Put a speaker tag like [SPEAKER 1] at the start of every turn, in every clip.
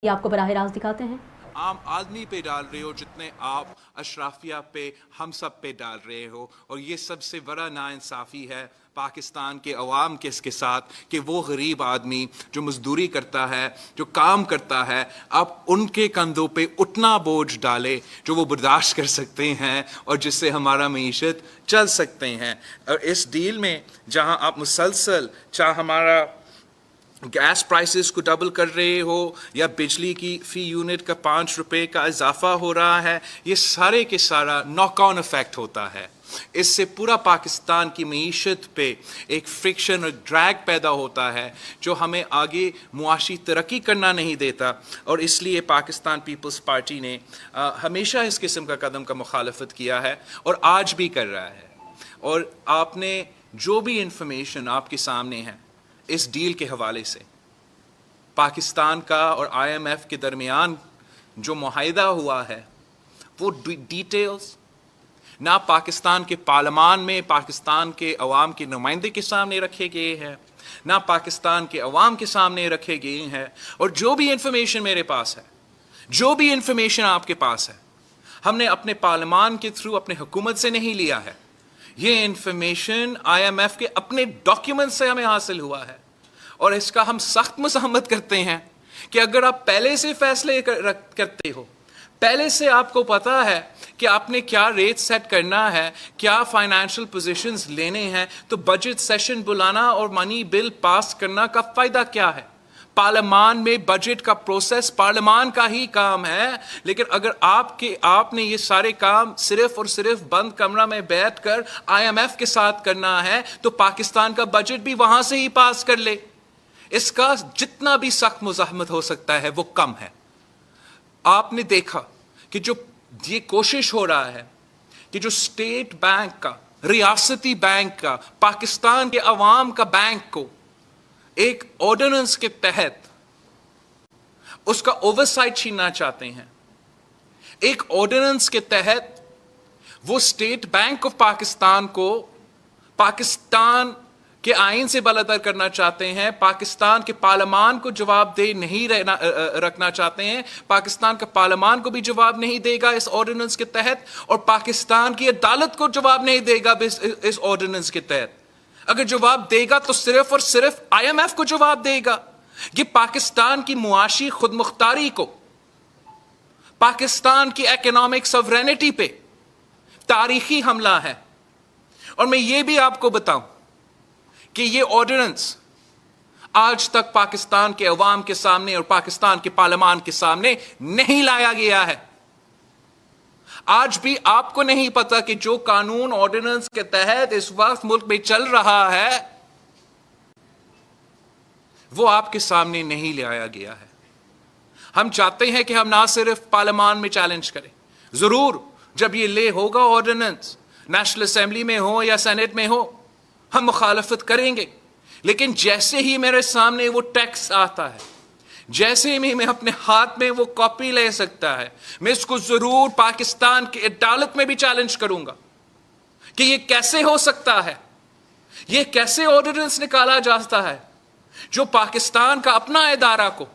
[SPEAKER 1] ये आपको बराह रास्त दिखाते हैं।
[SPEAKER 2] आम आदमी पे डाल रहे हो जितने आप अशराफिया पे हम सब पे डाल रहे हो, और ये सबसे बड़ा नाइंसाफ़ी है पाकिस्तान के अवाम के इसके साथ कि वो गरीब आदमी जो मजदूरी करता है, जो काम करता है, आप उनके कंधों पे उतना बोझ डाले जो वो बर्दाश्त कर सकते हैं और जिससे हमारा मईशत चल सकते हैं। और इस डील में जहां आप मुसलसल चाहे हमारा गैस प्राइसेस को डबल कर रहे हो या बिजली की फ़ी यूनिट का 5 रुपए का इजाफा हो रहा है, ये सारे के सारा नॉक ऑन इफेक्ट होता है। इससे पूरा पाकिस्तान की मईशत पे एक फ्रिक्शन और ड्रैग पैदा होता है जो हमें आगे मुआशी तरक्की करना नहीं देता। और इसलिए पाकिस्तान पीपल्स पार्टी ने हमेशा इस किस्म का कदम का मुखालफत किया है और आज भी कर रहा है। और आपने जो भी इंफॉर्मेशन आपके सामने है इस डील के हवाले से, पाकिस्तान का और IMF के दरमियान जो मुआहिदा हुआ है, वो डिटेल्स ना पाकिस्तान के पार्लियामान में पाकिस्तान के अवाम के नुमाइंदे के सामने रखे गए हैं, ना पाकिस्तान के अवाम के सामने रखे गए हैं। और जो भी इंफॉर्मेशन मेरे पास है, जो भी इंफॉर्मेशन आपके पास है, हमने अपने पार्लियामान के थ्रू अपने हुकूमत से नहीं लिया है। ये इंफॉर्मेशन IMF के अपने डॉक्यूमेंट से हमें हासिल हुआ है। और इसका हम सख्त मज़म्मत करते हैं कि अगर आप पहले से फैसले करते हो, पहले से आपको पता है कि आपने क्या रेट सेट करना है, क्या फाइनेंशियल पोजीशंस लेने हैं, तो बजट सेशन बुलाना और मनी बिल पास करना का फ़ायदा क्या है? पार्लियामान में बजट का प्रोसेस पार्लियामान का ही काम है। लेकिन अगर आपने ये सारे काम सिर्फ और सिर्फ बंद कमरा में बैठकर IMF के साथ करना है, तो पाकिस्तान का बजट भी वहां से ही पास कर ले। इसका जितना भी सख्त मुज़ाहमत हो सकता है वो कम है। आपने देखा कि जो ये कोशिश हो रहा है कि जो स्टेट बैंक का, रियासती बैंक का, पाकिस्तान के अवाम का बैंक को एक ऑर्डिनेंस के तहत उसका ओवरसाइट छीनना चाहते हैं। एक ऑर्डिनेंस के तहत वो स्टेट बैंक ऑफ पाकिस्तान को पाकिस्तान के आइन से बलतर करना चाहते हैं, पाकिस्तान के पार्लियामान को जवाबदेह नहीं रखना चाहते हैं। पाकिस्तान का पार्लियामान को भी जवाब नहीं देगा इस ऑर्डिनेंस के तहत, और पाकिस्तान की अदालत को जवाब नहीं देगा इस ऑर्डिनेंस के तहत। अगर जवाब देगा तो सिर्फ और सिर्फ IMF को जवाब देगा। ये पाकिस्तान की मुआशी खुदमुख्तारी को, पाकिस्तान की इकोनॉमिक सॉवरेनिटी पे तारीखी हमला है। और मैं ये भी आपको बताऊं कि ये ऑर्डिनेंस आज तक पाकिस्तान के अवाम के सामने और पाकिस्तान के पार्लियामान के सामने नहीं लाया गया है। आज भी आपको नहीं पता कि जो कानून ऑर्डिनेंस के तहत इस वक्त मुल्क में चल रहा है वो आपके सामने नहीं लाया गया है। हम चाहते हैं कि हम ना सिर्फ पार्लियामान में चैलेंज करें, जरूर जब ये ले होगा ऑर्डिनेंस, नेशनल असेंबली में हो या सेनेट में हो, हम मुखालफत करेंगे। लेकिन जैसे ही मेरे सामने वो टेक्स्ट आता है, जैसे ही मैं अपने हाथ में वो कॉपी ले सकता है, मैं इसको जरूर पाकिस्तान की अदालत में भी चैलेंज करूंगा कि ये कैसे हो सकता है, ये कैसे ऑर्डिनेंस निकाला जाता है जो पाकिस्तान का अपना इदारा को,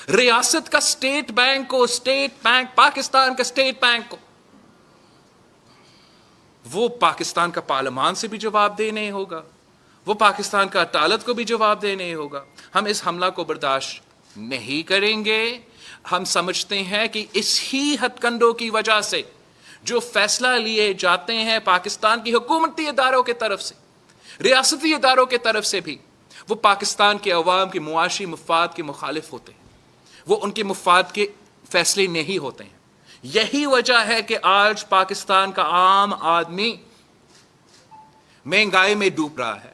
[SPEAKER 2] रियासत का स्टेट बैंक को, स्टेट बैंक पाकिस्तान का स्टेट बैंक को, वो पाकिस्तान का पार्लियामान से भी जवाबदेह नहीं होगा, वो पाकिस्तान का अदालत को भी जवाबदेह नहीं होगा। हम इस हमला को बर्दाश्त नहीं करेंगे। हम समझते हैं कि इसी हथकंडों की वजह से जो फैसला लिए जाते हैं पाकिस्तान की हुकूमती इदारों के तरफ से, रियासती इदारों के तरफ से भी, वो पाकिस्तान के अवाम के मुआशी मुफाद के मुखालिफ होते हैं, वो उनके मुफाद के फैसले नहीं होते हैं। यही वजह है कि आज पाकिस्तान का आम आदमी महंगाई में डूब रहा है,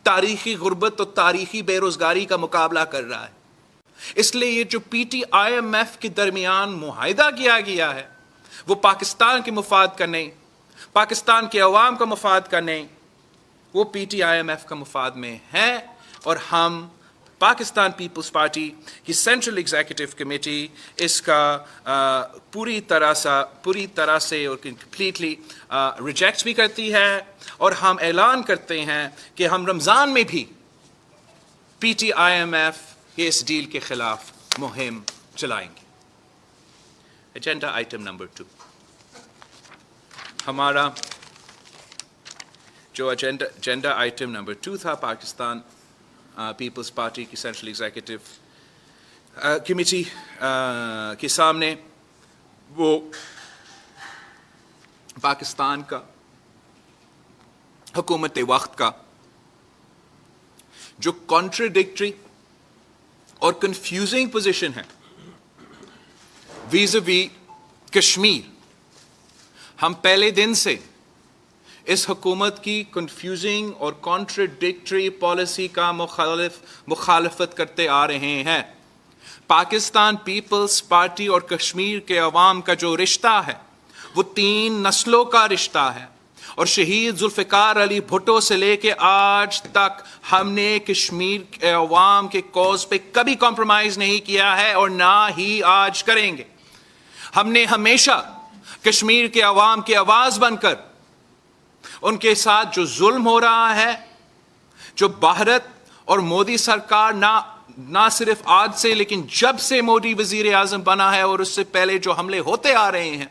[SPEAKER 2] तारीखी गुर्बत और तारीखी बेरोजगारी का मुकाबला कर रहा है। इसलिए ये जो PT-IMF के दरमियान मुआहिदा किया गया है वो पाकिस्तान के मुफाद का नहीं, पाकिस्तान के अवाम का मुफाद का नहीं, वो PT-IMF का मुफाद में है। और हम पाकिस्तान पीपल्स पार्टी की सेंट्रल एग्जीक्यूटिव कमेटी इसका पूरी तरह से और कंप्लीटली रिजेक्ट भी करती है। और हम ऐलान करते हैं कि हम रमज़ान में भी PT-IMF के इस डील के खिलाफ मुहिम چلائیں گے. Agenda item number 2. ہمارا جو ایجنڈا آئٹم نمبر 2 تھا پاکستان پیپلز پارٹی کی سینٹرل ایگزیکٹو کمیٹی کے سامنے، وہ پاکستان کا حکومت وقت کا جو کانٹراڈکٹری اور کنفیوزنگ پوزیشن ہے ویزاوی کشمیر. ہم پہلے دن سے اس حکومت کی کنفیوزنگ اور کانٹراڈکٹری پالیسی کا مخالفت کرتے آ رہے ہیں. پاکستان پیپلز پارٹی اور کشمیر کے عوام کا جو رشتہ ہے وہ 3 نسلوں کا رشتہ ہے، اور شہید ذوالفقار علی بھٹو سے لے کے آج تک ہم نے کشمیر کے عوام کے کوز پہ کبھی کمپرومائز نہیں کیا ہے اور نہ ہی آج کریں گے. ہم نے ہمیشہ کشمیر کے عوام کی آواز بن کر ان کے ساتھ جو ظلم ہو رہا ہے، جو بھارت اور مودی سرکار نہ صرف آج سے لیکن جب سے مودی وزیر اعظم بنا ہے اور اس سے پہلے جو حملے ہوتے آ رہے ہیں،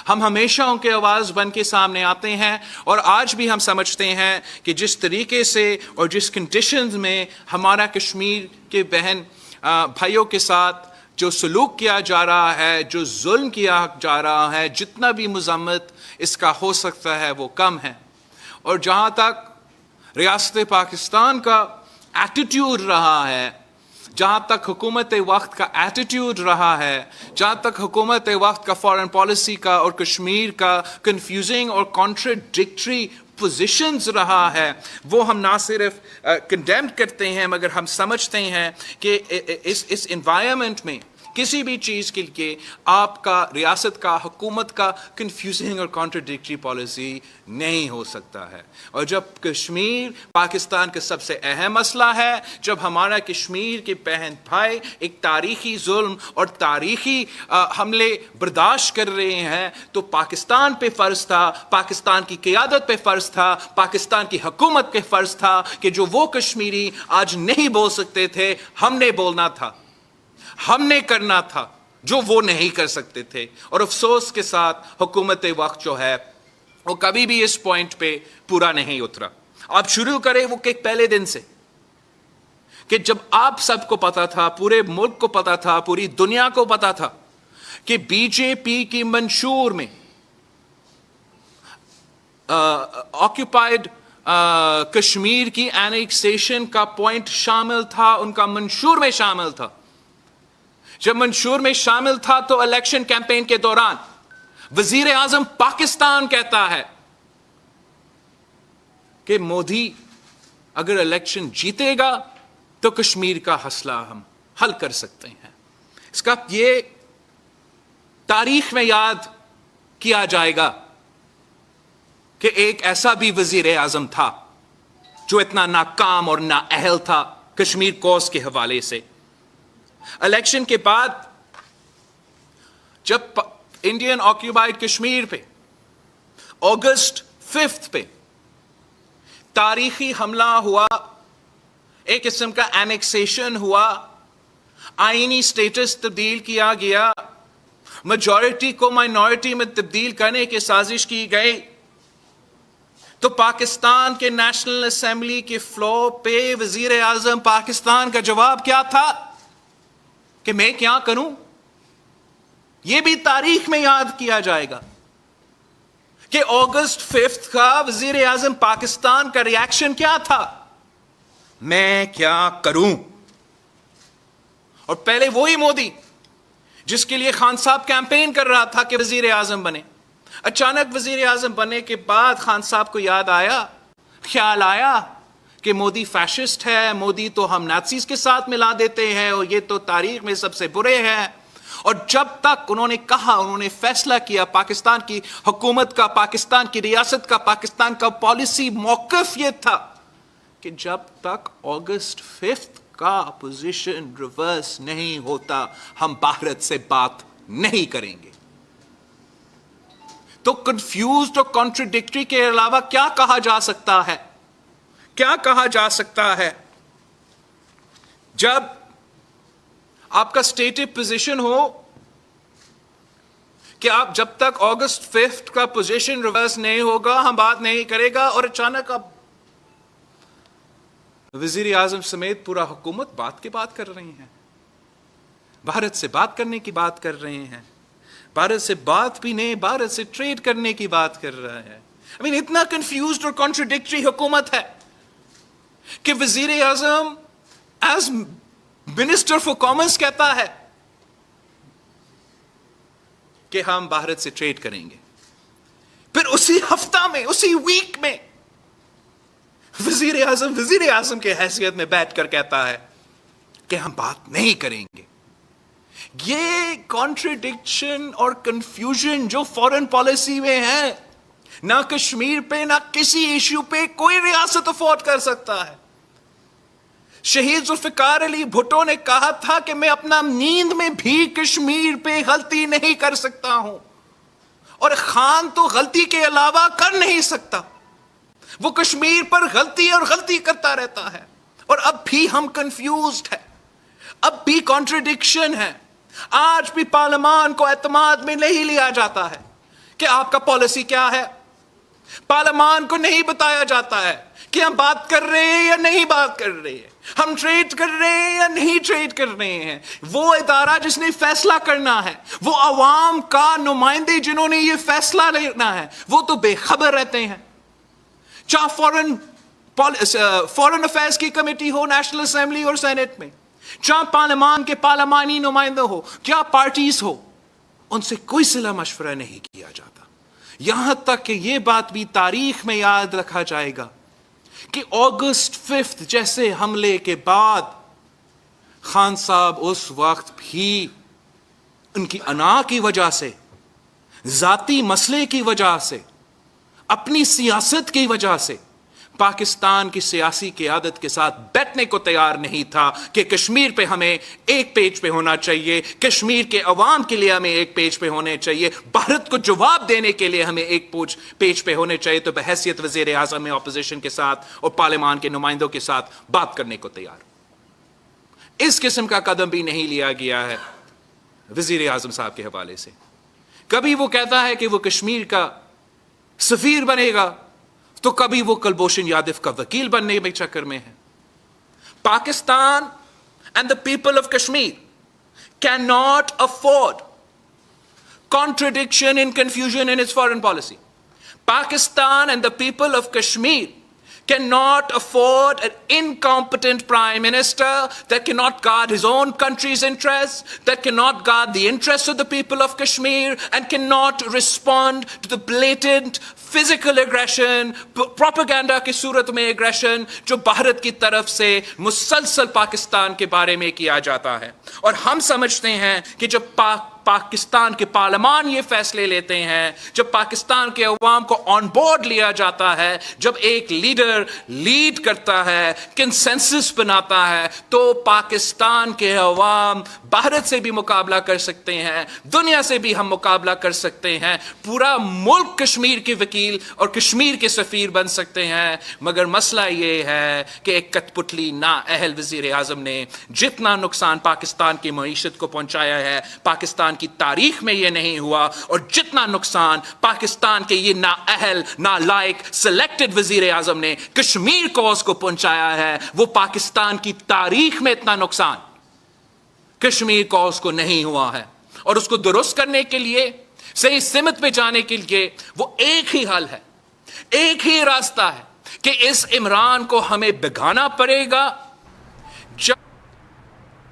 [SPEAKER 2] ہم ہمیشہ ان کے آواز بن کے سامنے آتے ہیں. اور آج بھی ہم سمجھتے ہیں کہ جس طریقے سے اور جس کنڈیشنز میں ہمارا کشمیر کے بہن بھائیوں کے ساتھ جو سلوک کیا جا رہا ہے، جو ظلم کیا جا رہا ہے، جتنا بھی مذمت اس کا ہو سکتا ہے وہ کم ہے. اور جہاں تک ریاست پاکستان کا ایٹیٹیوڈ رہا ہے، جہاں تک حکومت وقت کا ایٹیٹیوڈ رہا ہے، جہاں تک حکومت وقت کا فارن پالیسی کا اور کشمیر کا کنفیوزنگ اور کانٹراڈکٹری پوزیشنز رہا ہے، وہ ہم نہ صرف کنڈیم کرتے ہیں مگر ہم سمجھتے ہیں کہ اس انوائرمنٹ میں کسی بھی چیز کے لیے آپ کا ریاست کا حکومت کا کنفیوزنگ اور کانٹراڈکٹری پالیسی نہیں ہو سکتا ہے. اور جب کشمیر پاکستان کا سب سے اہم مسئلہ ہے، جب ہمارا کشمیر کے بہن بھائی ایک تاریخی ظلم اور تاریخی حملے برداشت کر رہے ہیں، تو پاکستان پہ فرض تھا، پاکستان کی قیادت پہ فرض تھا، پاکستان کی حکومت پہ فرض تھا کہ جو وہ کشمیری آج نہیں بول سکتے تھے، ہم نے بولنا تھا، ہم نے کرنا تھا جو وہ نہیں کر سکتے تھے. اور افسوس کے ساتھ حکومت وقت جو ہے وہ کبھی بھی اس پوائنٹ پہ پورا نہیں اترا. آپ شروع کریں وہ کہ پہلے دن سے کہ جب آپ سب کو پتا تھا، پورے ملک کو پتا تھا، پوری دنیا کو پتا تھا کہ بی جے پی کی منشور میں آکوپائڈ کشمیر کی اینیکسیشن کا پوائنٹ شامل تھا، ان کا منشور میں شامل تھا. جب منشور میں شامل تھا تو الیکشن کیمپین کے دوران وزیر اعظم پاکستان کہتا ہے کہ مودی اگر الیکشن جیتے گا تو کشمیر کا مسئلہ ہم حل کر سکتے ہیں. اس کا یہ تاریخ میں یاد کیا جائے گا کہ ایک ایسا بھی وزیر اعظم تھا جو اتنا ناکام اور نااہل تھا کشمیر کوز کے حوالے سے. الیکشن کے بعد جب انڈین آکوپائڈ کشمیر پہ اگست 5 پہ تاریخی حملہ ہوا، ایک قسم کا اینیکسیشن ہوا، آئینی سٹیٹس تبدیل کیا گیا، میجورٹی کو مائنورٹی میں تبدیل کرنے کی سازش کی گئی، تو پاکستان کے نیشنل اسمبلی کے فلور پہ وزیر اعظم پاکستان کا جواب کیا تھا کہ میں کیا کروں؟ یہ بھی تاریخ میں یاد کیا جائے گا کہ اگست 5 کا وزیر اعظم پاکستان کا ریاکشن کیا تھا، میں کیا کروں. اور پہلے وہی مودی جس کے لیے خان صاحب کیمپین کر رہا تھا کہ وزیر اعظم بنے، اچانک وزیر اعظم بننے کے بعد خان صاحب کو یاد آیا، خیال آیا کہ مودی فیشسٹ ہے، مودی تو ہم نازیز کے ساتھ ملا دیتے ہیں اور یہ تو تاریخ میں سب سے برے ہیں. اور جب تک انہوں نے کہا، انہوں نے فیصلہ کیا، پاکستان کی حکومت کا، پاکستان کی ریاست کا، پاکستان کا پالیسی موقف یہ تھا کہ جب تک اگست 5 کا پوزیشن ریورس نہیں ہوتا ہم بھارت سے بات نہیں کریں گے. تو کنفیوزڈ اور کانٹراڈکٹری کے علاوہ کیا کہا جا سکتا ہے؟ کیا کہا جا سکتا ہے جب आपका स्टेटेड पोजीशन हो कि आप जब तक अगस्त 5 का पोजीशन रिवर्स नहीं होगा हम बात नहीं करेगा, और अचानक अब वजीर आजम समेत पूरा हुकूमत बात की बात कर रही हैं, भारत से बात करने की बात कर रहे हैं, भारत से बात भी नहीं भारत से ट्रेड करने की बात कर रहा है। I mean, इतना कंफ्यूज्ड और कॉन्ट्रडिक्टरी हुकूमत है कि वजीर आजम एज मिनिस्टर फॉर कॉमर्स कहता है कि हम भारत से ट्रेड करेंगे, फिर उसी हफ्ता में उसी वीक में वजीर आजम के हैसियत में बैठकर कहता है कि हम बात नहीं करेंगे। ये कॉन्ट्रडिक्शन और कंफ्यूजन जो फॉरेन पॉलिसी में है, ना कश्मीर पे ना किसी इश्यू पे कोई रियासत अफोर्ड कर सकता है। शहीद जुल्फिकार अली भुट्टो ने कहा था कि मैं अपना नींद में भी कश्मीर पे गलती नहीं कर सकता हूं, और खान तो गलती के अलावा कर नहीं सकता, वो कश्मीर पर गलती और गलती करता रहता है। और अब भी हम कंफ्यूज्ड है, अब भी कॉन्ट्रडिक्शन है, आज भी पार्लियामान को एतमाद में नहीं लिया जाता है कि आपका पॉलिसी क्या है। पार्लियामान को नहीं बताया जाता है कि हम बात कर रहे हैं या नहीं बात कर रहे हैं, हम ट्रेड कर रहे हैं या नहीं ट्रेड कर रहे हैं। वो इदारा जिसने फैसला करना है, वो अवाम का नुमाइंदे जिन्होंने ये फैसला लेना है, वो तो बेखबर रहते हैं। चाहे फॉरेन अफेयर्स की कमेटी हो नेशनल असेंबली और सेनेट में, चाहे पार्लियामान के पार्लियामानी नुमाइंदे हो, क्या पार्टीज हो, उनसे कोई सलाह मशवरा नहीं किया जाता। यहां तक कि यह बात भी तारीख में याद रखा जाएगा कि अगस्त 5 जैसे हमले के बाद खान साहब उस वक्त भी उनकी अना की वजह से, जाती मसले की वजह से, अपनी सियासत की वजह से पाकिस्तान की सियासी क़यादत के साथ बैठने को तैयार नहीं था कि कश्मीर पे हमें एक पेज पे होना चाहिए, कश्मीर के अवाम के लिए हमें एक पेज पे होने चाहिए, भारत को जवाब देने के लिए हमें एक पेज पे होने चाहिए। तो बहैसियत वज़ीर आज़म में अपोजिशन के साथ और पार्लियामान के नुमाइंदों के साथ बात करने को तैयार। इस किस्म का कदम भी नहीं लिया गया है वज़ीर आज़म साहब के हवाले से। कभी वो कहता है कि वो कश्मीर का सफीर बनेगा, तो कभी वो कुलभूषण यादव का वकील बनने में चक्कर में है। Pakistan and the people of Kashmir can not afford contradiction and confusion in its foreign policy. Pakistan and the people of Kashmir cannot afford an incompetent prime minister that cannot guard his own country's interests, that cannot guard the interests of the people of Kashmir, and cannot respond to the blatant physical aggression, propaganda की सूरत में aggression जो भारत की तरफ से मुसलसल पाकिस्तान के बारे में किया जाता है। और हम समझते हैं कि जब पाकिस्तान के पार्लियामान ये फैसले लेते हैं, जब पाकिस्तान के अवाम को ऑन बोर्ड लिया जाता है, जब एक लीडर लीड करता है, कंसेंसस बनाता है, तो पाकिस्तान के अवाम भारत से भी मुकाबला कर सकते हैं, दुनिया से भी हम मुकाबला कर सकते हैं, पूरा मुल्क कश्मीर के वकील और कश्मीर के सफीर बन सकते हैं। मगर मसला ये है कि एक कठपुतली नाअहल वजीर आजम ने जितना नुकसान पाकिस्तान की मईशत को पहुंचाया है, पाकिस्तान की तारीख में ये नहीं हुआ, और जितना नुकसान पाकिस्तान के ये नाअहल नालायक सिलेक्टेड वजीर आजम ने कश्मीर कॉज को पहुंचाया है, वो पाकिस्तान की तारीख में इतना नुकसान कश्मीर कॉज को नहीं हुआ है। और उसको दुरुस्त करने के लिए, सही सिमत पे जाने के लिए वो एक ही हल है, एक ही रास्ता है कि इस इमरान को हमें बिगाना पड़ेगा।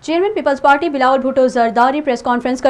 [SPEAKER 1] Chairman People's party Bilawal Bhutto Zardari press conference